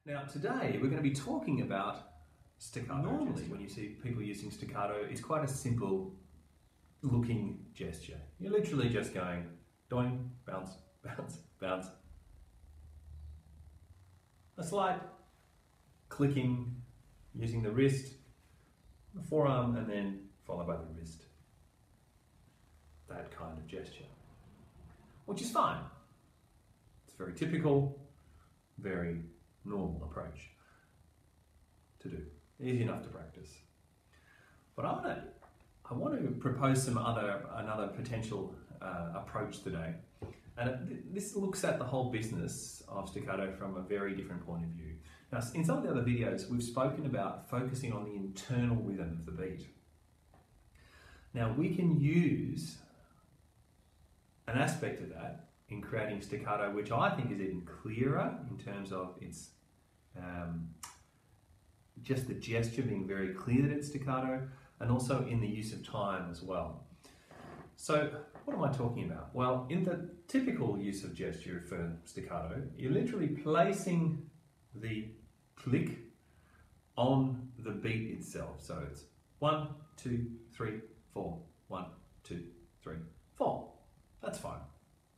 Now today we're going to be talking about staccato. Normally when you see people using staccato, it's quite a simple looking gesture. You're literally just going doing, bounce, bounce, bounce. A slight clicking using the wrist, the forearm, and then followed by the wrist. That kind of gesture, which is fine. It's very typical, very normal approach to do. Easy enough to practice. But I want to propose another potential approach today. And this looks at the whole business of staccato from a very different point of view. Now, in some of the other videos, we've spoken about focusing on the internal rhythm of the beat. Now, we can use an aspect of that in creating staccato, which I think is even clearer in terms of its just the gesture being very clear that it's staccato, and also in the use of time as well. So what am I talking about? Well, in the typical use of gesture for staccato, you're literally placing the click on the beat itself. So it's 1, 2, 3, 4, 1, 2, 3, 4. That's fine.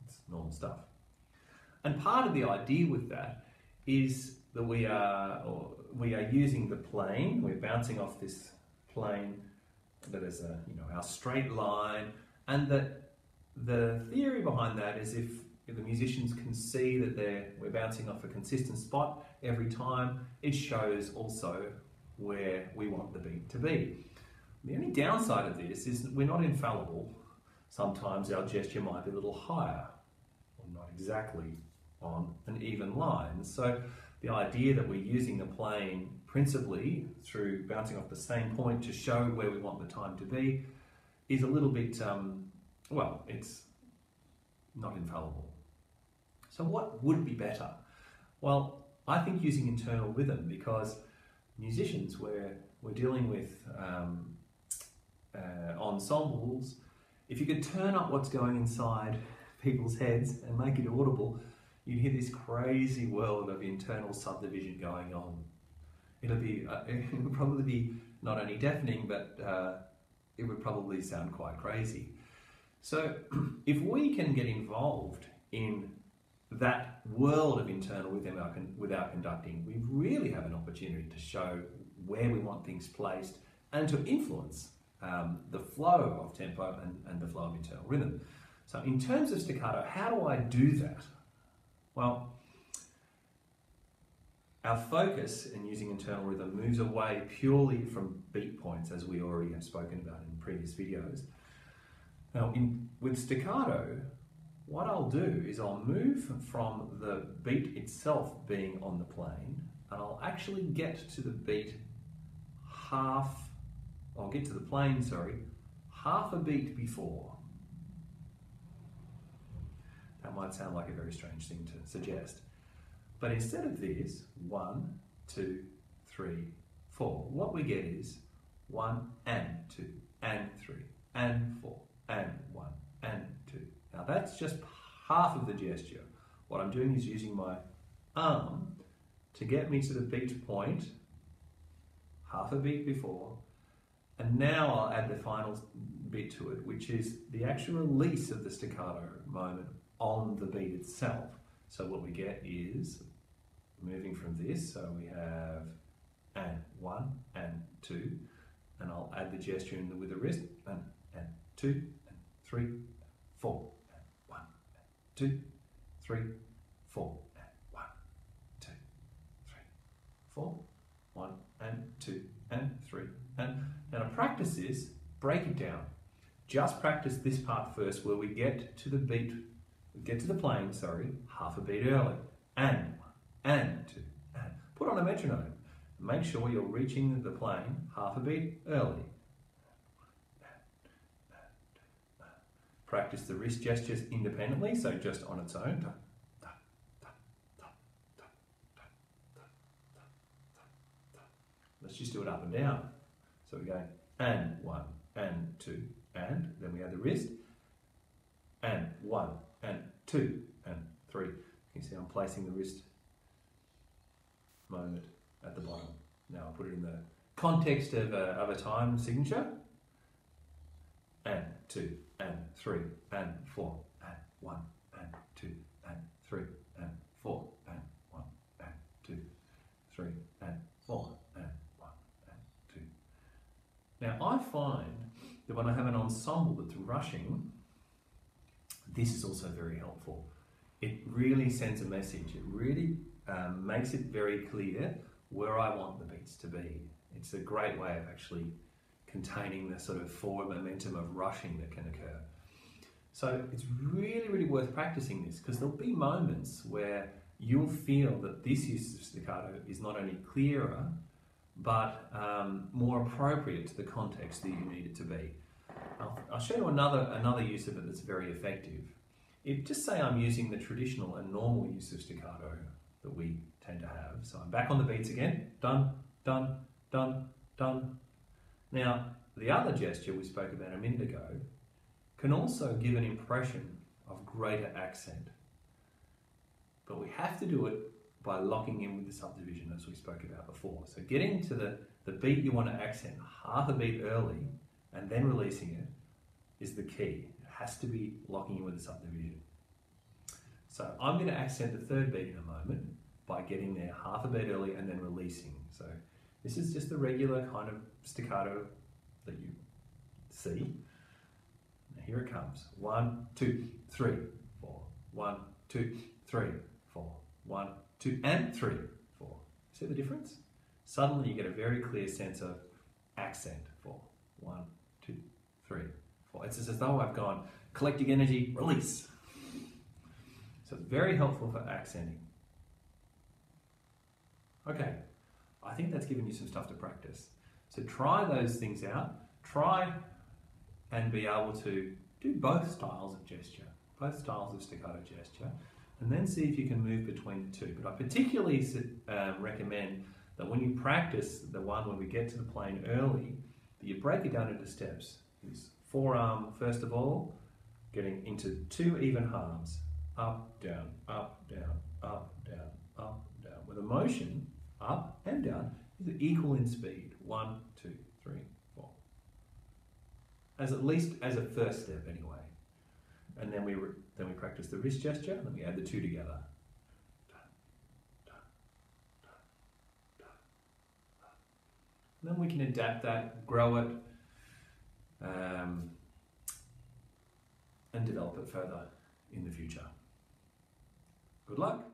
It's normal stuff. And part of the idea with that is that we are using the plane. We're bouncing off this plane that is our straight line, and that the theory behind that is if the musicians can see that we're bouncing off a consistent spot every time, it shows also where we want the beat to be. The only downside of this is that we're not infallible. Sometimes our gesture might be a little higher, or not exactly on an even line. So the idea that we're using the plane principally through bouncing off the same point to show where we want the time to be is a little bit, well, it's not infallible. So what would be better? Well, I think using internal rhythm, because musicians, we're dealing with ensembles. If you could turn up what's going inside people's heads and make it audible, you'd hear this crazy world of internal subdivision going on. It would probably be not only deafening, but it would probably sound quite crazy. So if we can get involved in that world of internal rhythm without conducting, we really have an opportunity to show where we want things placed and to influence the flow of tempo and the flow of internal rhythm. So in terms of staccato, how do I do that? Well, our focus in using internal rhythm moves away purely from beat points, as we already have spoken about in previous videos. Now, with staccato, what I'll do is I'll move from the beat itself being on the plane, and I'll actually get to the beat half a beat before. That might sound like a very strange thing to suggest. But instead of this, 1, 2, 3, 4, what we get is 1 and 2 and 3 and 4 and 1 and 2. Now that's just half of the gesture. What I'm doing is using my arm to get me to the beat point, half a beat before, and now I'll add the final bit to it, which is the actual release of the staccato moment on the beat itself. So what we get is, moving from this, so we have and 1 and 2, and I'll add the gesture in with the wrist, and 2 and 3 and 4 and 1 and 2, 3, 4 and 1, 2, 3, 4, 1 and 2 and 3. And now to practice this, break it down. Just practice this part first, where we get to the beat, get to the plane, sorry, half a beat early. And 1, and 2, and. Put on a metronome. Make sure you're reaching the plane half a beat early. Practice the wrist gestures independently, so just on its own. Let's just do it up and down. So we go and 1, and 2, and then we add the wrist, and 1, and 2, and 3. You can see I'm placing the wrist moment at the bottom. Now I'll put it in the context of a time signature. And 2, and 3, and 4, and 1, and 2, and 3, and 4, and 1, and 2, 3, and 4, and 1, and 2. Now I find that when I have an ensemble that's rushing, this is also very helpful. It really sends a message. It really makes it very clear where I want the beats to be. It's a great way of actually containing the sort of forward momentum of rushing that can occur. So it's really, really worth practicing this, because there'll be moments where you'll feel that this use of staccato is not only clearer, but more appropriate to the context that you need it to be. I'll show you another use of it that's very effective. Just say I'm using the traditional and normal use of staccato that we tend to have. So I'm back on the beats again. Dun, dun, dun, dun. Now, the other gesture we spoke about a minute ago can also give an impression of greater accent. But we have to do it by locking in with the subdivision, as we spoke about before. So getting to the beat you want to accent half a beat early and then releasing it is the key. It has to be locking in with the subdivision. So I'm going to accent the third beat in a moment by getting there half a beat early and then releasing. So this is just the regular kind of staccato that you see. Now here it comes. 1, 2, 3, 4. 1, 2, 3, 4. 1, 2, and 3, 4. See the difference? Suddenly you get a very clear sense of accent. 4, 1, 2, 3, 4. It's as though I've gone collecting energy, release. So it's very helpful for accenting. Okay, I think that's given you some stuff to practice. So try those things out. Try and be able to do both styles of gesture, both styles of staccato gesture, and then see if you can move between the two. But I particularly recommend that when you practice the one where we get to the plane early, that you break it down into steps. Use forearm first of all, getting into 2 even halves. Up, down, up, down, up, down, up, down. With a motion, up and down, is equal in speed. 1, 2, 3, 4. At least as a first step anyway. And then we practice the wrist gesture, and then we add the 2 together. And then we can adapt that, grow it, and develop it further in the future. Good luck.